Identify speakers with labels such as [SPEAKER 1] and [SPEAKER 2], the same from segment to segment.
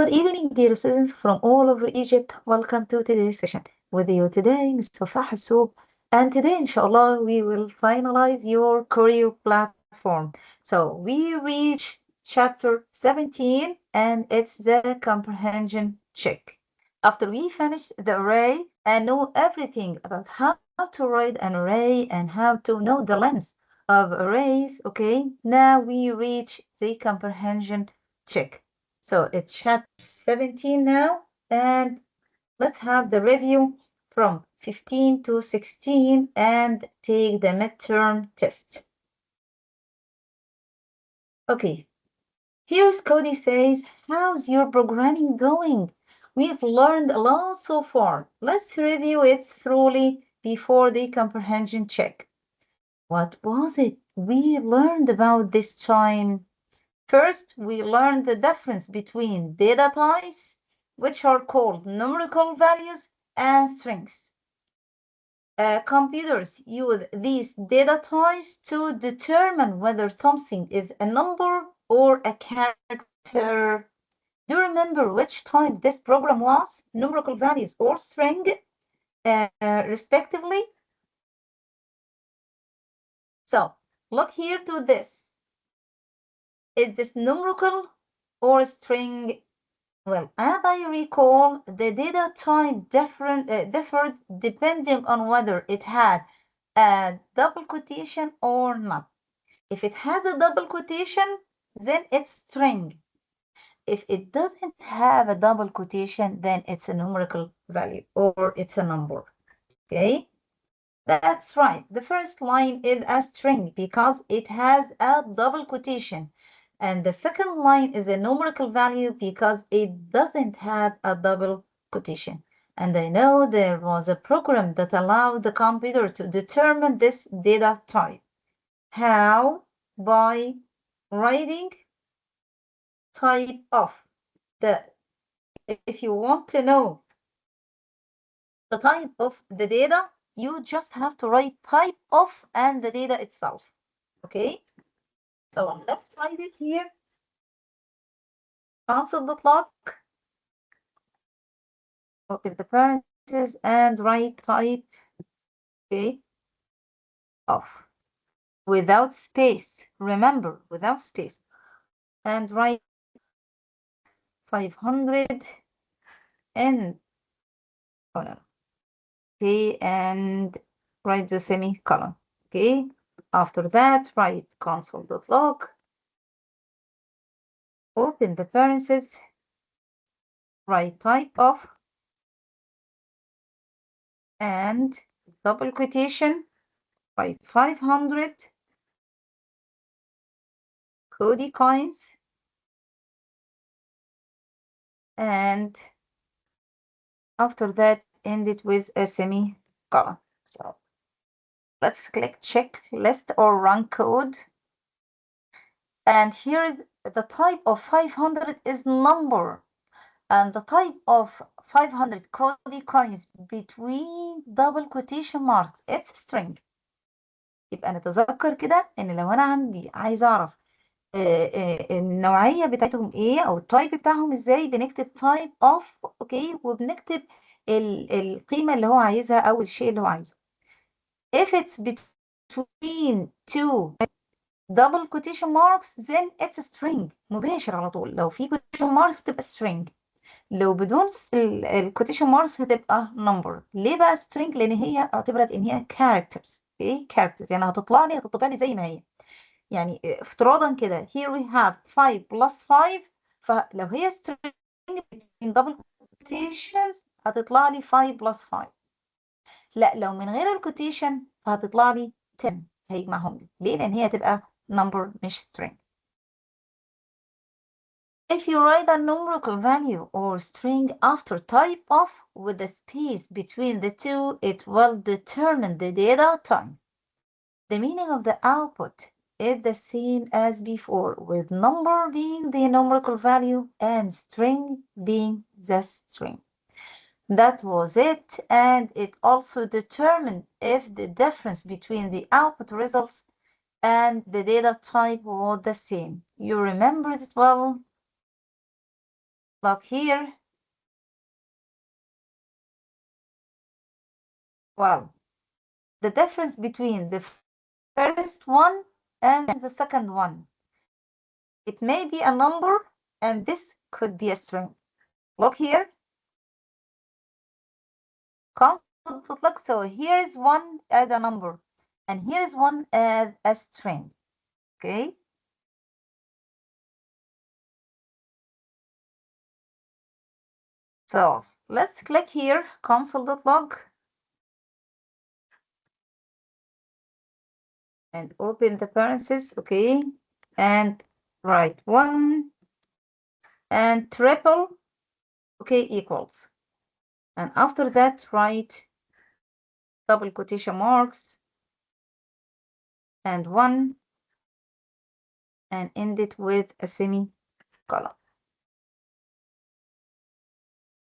[SPEAKER 1] Good evening, dear students from all over Egypt. Welcome to today's session. With you today, Mr. Hassoub. And today, inshallah, we will finalize your Qureo platform. So we reach chapter 17 and it's the comprehension check. After we finish the array and know everything about how to write an array and how to know the length of arrays, okay, now we reach the comprehension check. So it's chapter 17 now, and let's have the review from 15 to 16 and take the midterm test. Okay, here's Cody says, how's your programming going? We've learned a lot so far. Let's review it thoroughly before the comprehension check. What was it we learned about this time? First, we learned the difference between data types, which are called numerical values, and strings. Computers use these data types to determine whether something is a number or a character. Do you remember which type this program was? Numerical values or string, respectively? So, look here to this. Is this numerical or string? Well, as I recall, the data type differed depending on whether it had a double quotation or not. If it has a double quotation, then it's string. If it doesn't have a double quotation, then it's a numerical value or it's a number. Okay? That's right. The first line is a string because it has a double quotation. And the second line is a numerical value because it doesn't have a double quotation. And I know there was a program that allowed the computer to determine this data type. How? By writing type of. If you want to know the type of the data, you just have to write type of and the data itself. Okay? So let's write it here. Console.log. Open the parentheses and write type, okay, of. Without space. Remember, without space. And write 500 and, oh no. Okay, and write the semicolon. Okay, after that, write console.log. Open the parentheses, write type of, and double quotation, write 500 Cody coins, and after that, end it with a semicolon. So let's click checklist or run code. And here is the type of 500 is number. And the type of 500 Cody coins between double quotation marks, it's string. يبقى نتذكر كده ان لو انا عندي عايزه اعرف النوعيه بتاعتهم ايه او التايب بتاعهم ازاي، بنكتب تايب اوف، اوكي، وبنكتب القيمه اللي هو عايزها او الشيء اللي هو عايزه. If it's between two double quotation marks then it's a string. مباشر على طول، لو في quotation marks تبقى string، لو بدون الquotation marks هتبقى number. ليه بقى string؟ لان هي اعتبرت ان هي characters. ايه characters يعني هتطلع لي زي ما هي. يعني افتراضا كده here we have 5 plus 5، فلو هي string in double quotations هتطلع لي 5 plus 5. لا، لو من غير الكوتيشن فهتطلع لي 10، هيجمعهم لي. ليه؟ لان هي هتبقى number مش string. If you write a numerical value or string after type of with a space between the two, it will determine the data type. The meaning of the output is the same as before, with number being the numerical value and string being the string. That was it, and it also determined if the difference between the output results and the data type was the same. You remembered it well? Look here. Well, the difference between the first one and the second one. It may be a number, and this could be a string. Look here. Look, so here is one as a number, and here is one as a string. Okay. So let's click here, console.log, and open the parentheses, okay, and write 1 and triple, okay, equals. And after that, write double quotation marks and 1 and end it with a semicolon.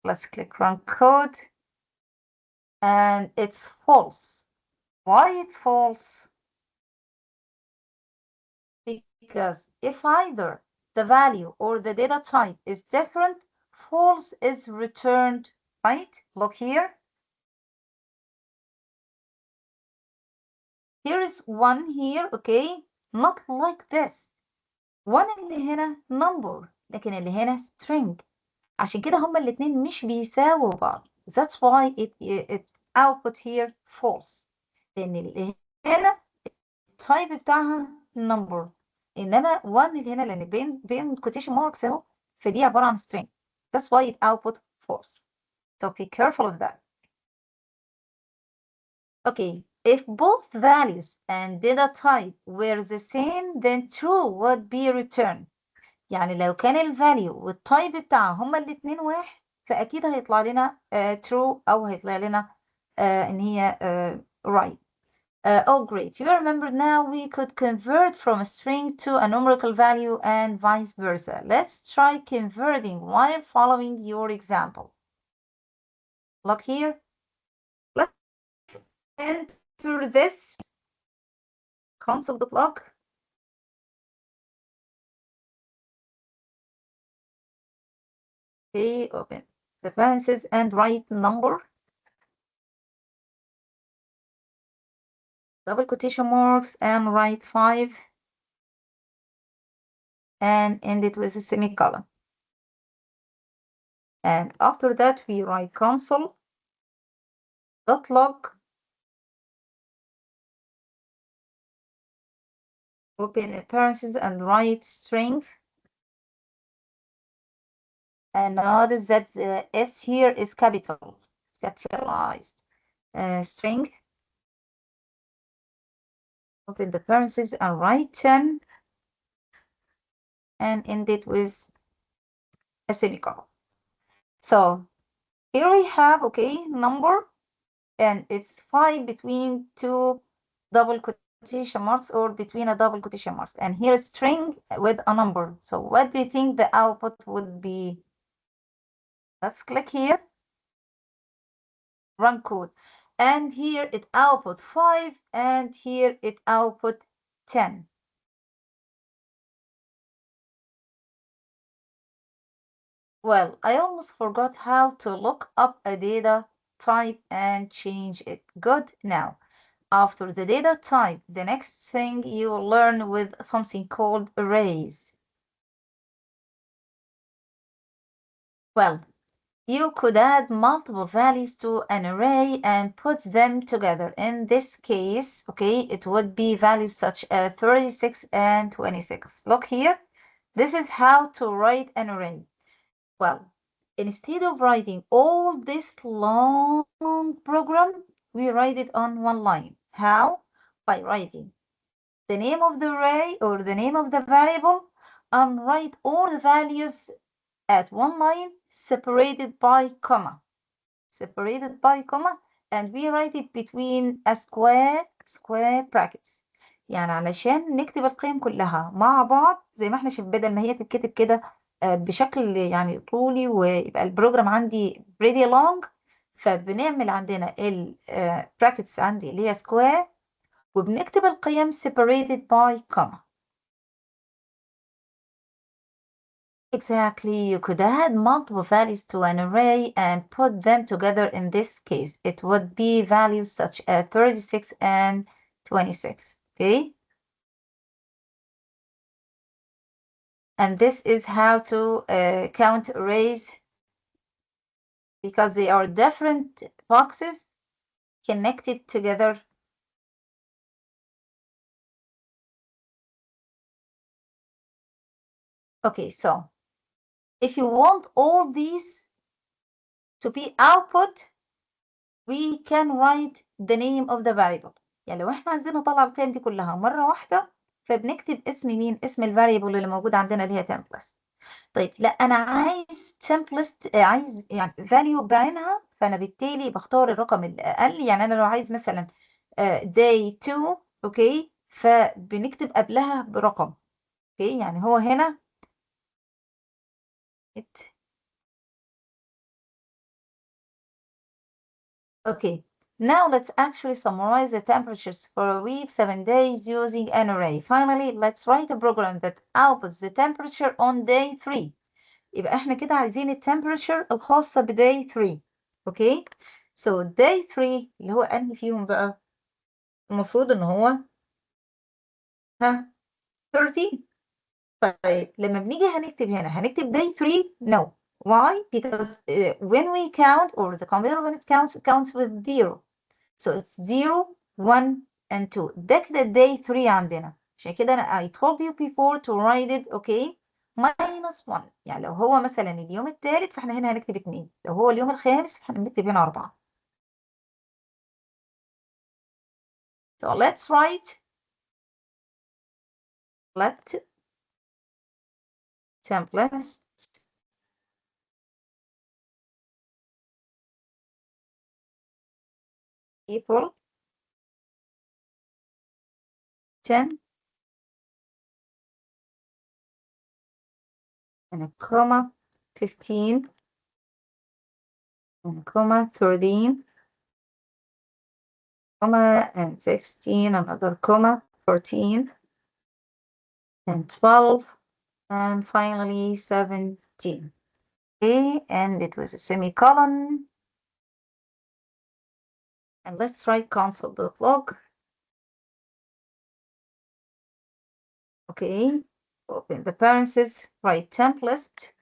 [SPEAKER 1] Let's click run code, and it's false. Why it's false? Because if either the value or the data type is different, false is returned, right? Look here. Here is one here, okay? Not like this. one اللي هنا number لكن اللي هنا string. عشان كده هما الاتنين مش بيساووا بعض. That's why it output here false. لأن اللي هنا التايب بتاعها number. إنما one اللي هنا لأن بين quotation marks أهو فدي عبارة عن string. That's why it output false. So be careful of that. Okay, if both values and data type were the same, then true would be returned. يعني لو كان الفاليو والتايب بتاعها هما الاتنين واحد فأكيد هيطلع لنا true أو هيطلع لنا إن هي right. Oh, great. You remember now we could convert from a string to a numerical value and vice versa. Let's try converting while following your example. Look here. Let's enter this console.log. Okay, open the parentheses and write number, double quotation marks, and write 5 and end it with a semicolon. And after that, we write console.log, open a parentheses and write string. And notice that the S here is capitalized. String, open the parentheses and write 10 and end it with a semicolon. So here we have, okay, number, and it's 5 between two double quotation marks or between a double quotation marks. And here is string with a number. So what do you think the output would be? Let's click here, run code. And here it output 5 and here it output 10. Well, I almost forgot how to look up a data type and change it. Good. Now, after the data type, the next thing you will learn with something called arrays. Well, you could add multiple values to an array and put them together. In this case, okay, it would be values such as 36 and 26. Look here. This is how to write an array. Well, instead of writing all this long program, we write it on one line. How? By writing the name of the array or the name of the variable and write all the values at one line separated by comma. And we write it between a square brackets. يعني علشان نكتب القيم كلها مع بعض زي ما احنا شايفين بدل ما هي تتكتب كده بشكل يعني طولي ويبقى البروجرام عندي pretty long فبنعمل عندنا brackets عندي اللي هي square وبنكتب القيم separated by comma. Exactly. You could add multiple values to an array and put them together. In this case, it would be values such as 36 and 26. Okay. And this is how to count arrays because they are different boxes connected together. Okay, so if you want all these to be output, we can write the name of the variable. يعني لو احنا عايزين نطلع القيم دي كلها مرة واحدة فبنكتب اسم مين؟ اسم الفاريبل اللي موجود عندنا اللي هي template. طيب لا انا عايز template، عايز يعني value بعينها، فانا بالتالي بختار الرقم الاقل. يعني انا لو عايز مثلا day 2، اوكي، فبنكتب قبلها برقم. اوكي، يعني هو هنا Okay, now let's actually summarize the temperatures for a week, 7 days using an array. Finally, let's write a program that outputs the temperature on day 3. يبقى احنا كده عايزين التمبريتشر الخاصة بداي 3. Okay, so day 3 اللي هو انهي فيهم بقى؟ المفروض ان هو 30. طيب لما بنيجي هنكتب هنا هنكتب day 3. No. Why? Because when we count, or the computer when it counts with 0. So it's 0 1 and 2. ده كده day 3 عندنا. عشان كده I told you before to write it okay minus 1. يعني لو هو مثلا اليوم الثالث فاحنا هنا هنكتب 2. لو هو اليوم الخامس فاحنا بنكتب هنا 4. So let's write let template equal 10 and a comma 15 and a comma 13 comma and 16, another comma 14 and 12 and finally 17. Okay, and it was a semicolon. And let's write console.log. Okay, open the parentheses, write template.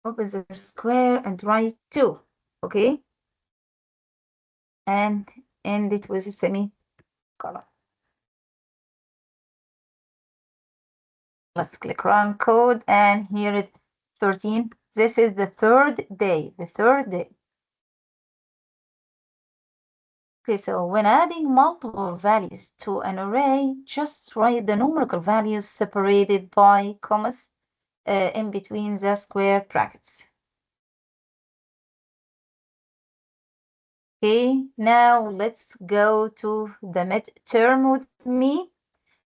[SPEAKER 1] Open the square and write 2. Okay, and end it with a semicolon. Let's click run code, and here it 13. This is the third day. Okay, so when adding multiple values to an array, just write the numerical values separated by commas in between the square brackets. Okay, now let's go to the midterm with me.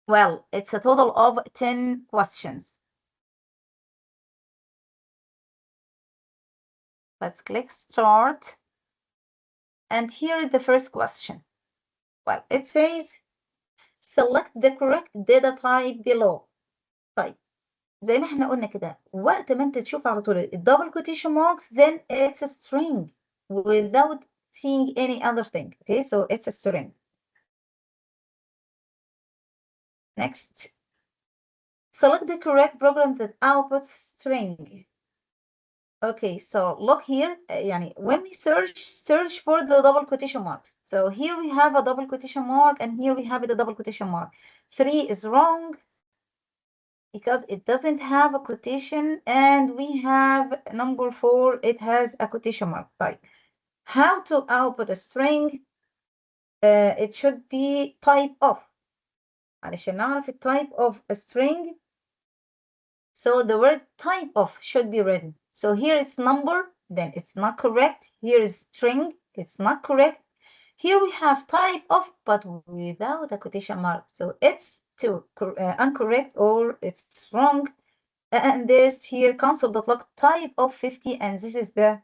[SPEAKER 1] Well, it's a total of 10 questions. Let's click start. And here is the first question. Well, it says select the correct data type below. طيب زي ما احنا قلنا كده وقت ما انت تشوف على طول الدبل quotation marks then it's a string without seeing any other thing. Okay, so it's a string. Next, select the correct program that outputs string. Okay, so look here, يعني when we search for the double quotation marks. So here we have a double quotation mark and here we have the double quotation mark. 3 is wrong because it doesn't have a quotation, and we have number 4, it has a quotation mark. Type. How to output a string? It should be type of. علشان نعرف type of a string, so the word type of should be written. So here is number, then it's not correct. Here is string, it's not correct. Here we have type of, but without a quotation mark. So it's incorrect or it's wrong. And there's here console.log type of 50, and this is the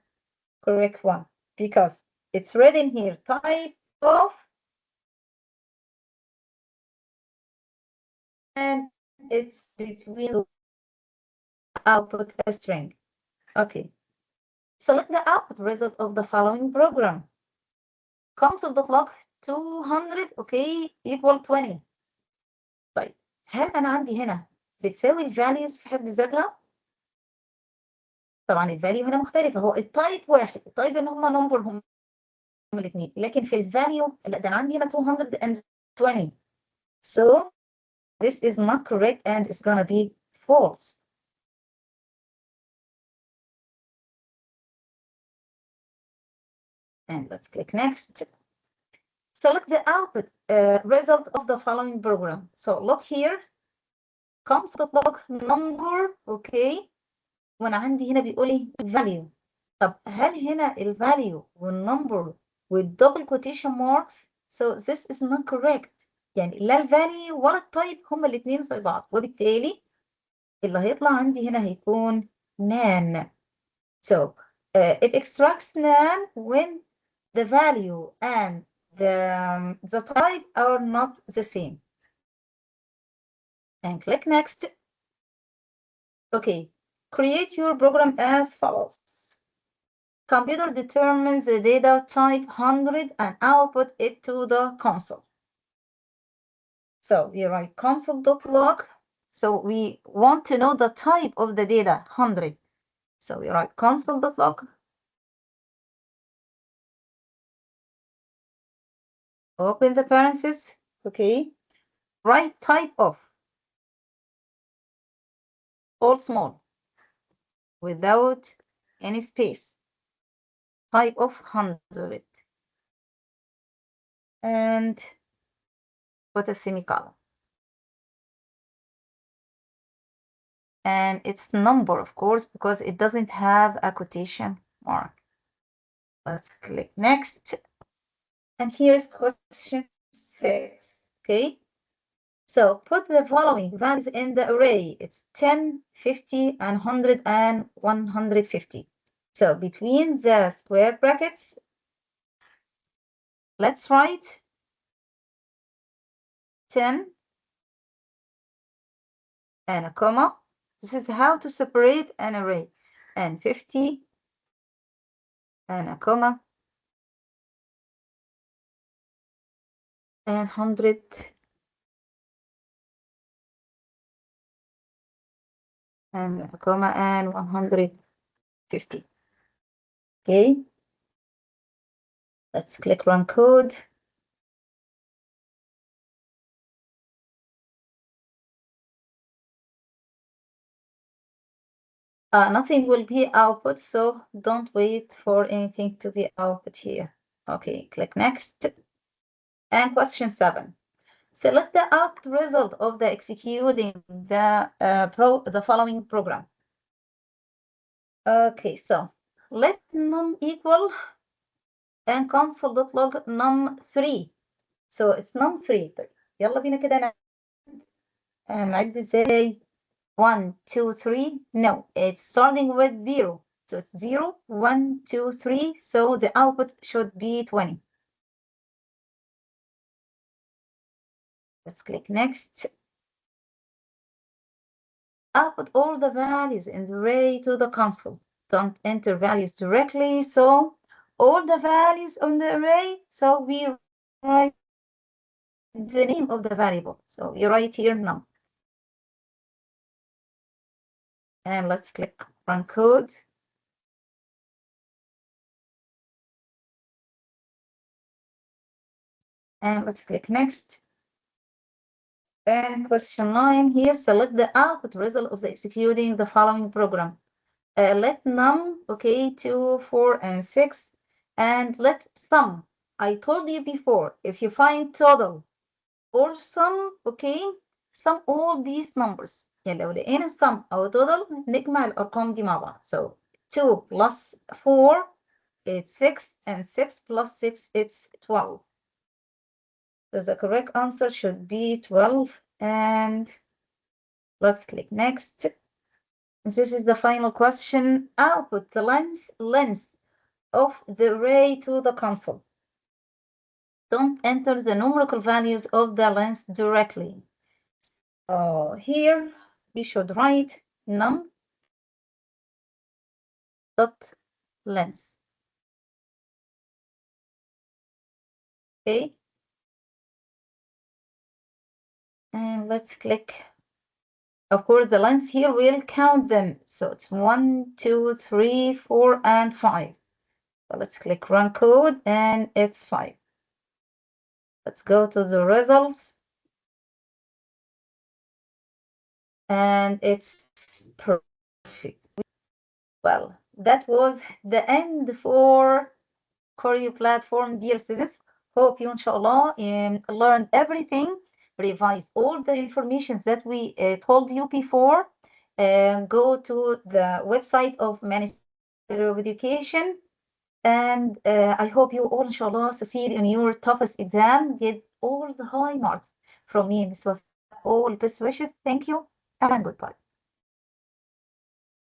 [SPEAKER 1] correct one because it's written here type of and it's between output a string. Okay. Select the output result of the following program. console.log 200 equal 20. طيب هل انا عندي هنا بتساوي الفاليوز في حد ذاتها؟ طبعا الفاليو هنا مختلفه، هو التايب واحد، التايب ان هم نمبر هم الاثنين، لكن في الفاليو لا، ده انا عندي هنا 220. So this is not correct and it's gonna be false. And let's click next. Select the output result of the following program. So look here, console.log number وانا عندي هنا بيقول لي value. طب هل هنا الvalue والنمبر والدبل quotation marks؟ So this is not correct. يعني لا الفاليو ولا التايب هما الاثنين زي بعض، وبالتالي اللي هيطلع عندي هنا هيكون nan. So it extracts nan when the value and the type are not the same. And click next. Okay, create your program as follows. Computer determines the data type 100 and output it to the console. So we write console.log. So we want to know the type of the data 100. So we write console.log. Open the parentheses. Write type of all small without any space. Type of 100. And put a semicolon. And it's number, of course, because it doesn't have a quotation mark. Let's click next. And here's question 6. So put the following values in the array. It's 10, 50, and 100 and 150. So between the square brackets, let's write 10 and a comma. This is how to separate an array. And 50 and a comma. And 100 and a comma and 150. Let's click run code. Nothing will be output, so don't wait for anything to be output here. Click next. And question 7. Select the output result of the executing the following program. So let num equal and console.log num3. So it's num3. يلا بينا كده نعد ازاي 1 2 3. No, it's starting with 0. So it's 0 1 2 3. So the output should be 20. Let's click next. Output all the values in the array to the console. Don't enter values directly. So all the values on the array. So we write the name of the variable. So you write here num. And let's click run code. And let's click next. And question 9 here, select the output result of the executing the following program. Let num, 2, 4, and 6, and let sum. I told you before, if you find total or sum, sum all these numbers. يعني لو لقينا sum أو total نجمع الأرقام دي مع بعض. So 2 plus 4, it's 6, and 6 plus 6, it's 12. So the correct answer should be 12, and let's click next. This is the final question. Output the length of the array to the console. Don't enter the numerical values of the length directly. Here we should write num dot length. Okay, and let's click. Of course, the length here will count them. So it's 1, 2, 3, 4, and 5. So let's click run code, and it's 5. Let's go to the results. And it's perfect. Well, that was the end for Qureo platform, dear students. Hope you, inshallah, learned everything, revise all the information that we told you before, go to the website of Ministry of Education, and I hope you all, inshallah, succeed in your toughest exam, get all the high marks from me, Miss Wafa. All best wishes. Thank you, and goodbye.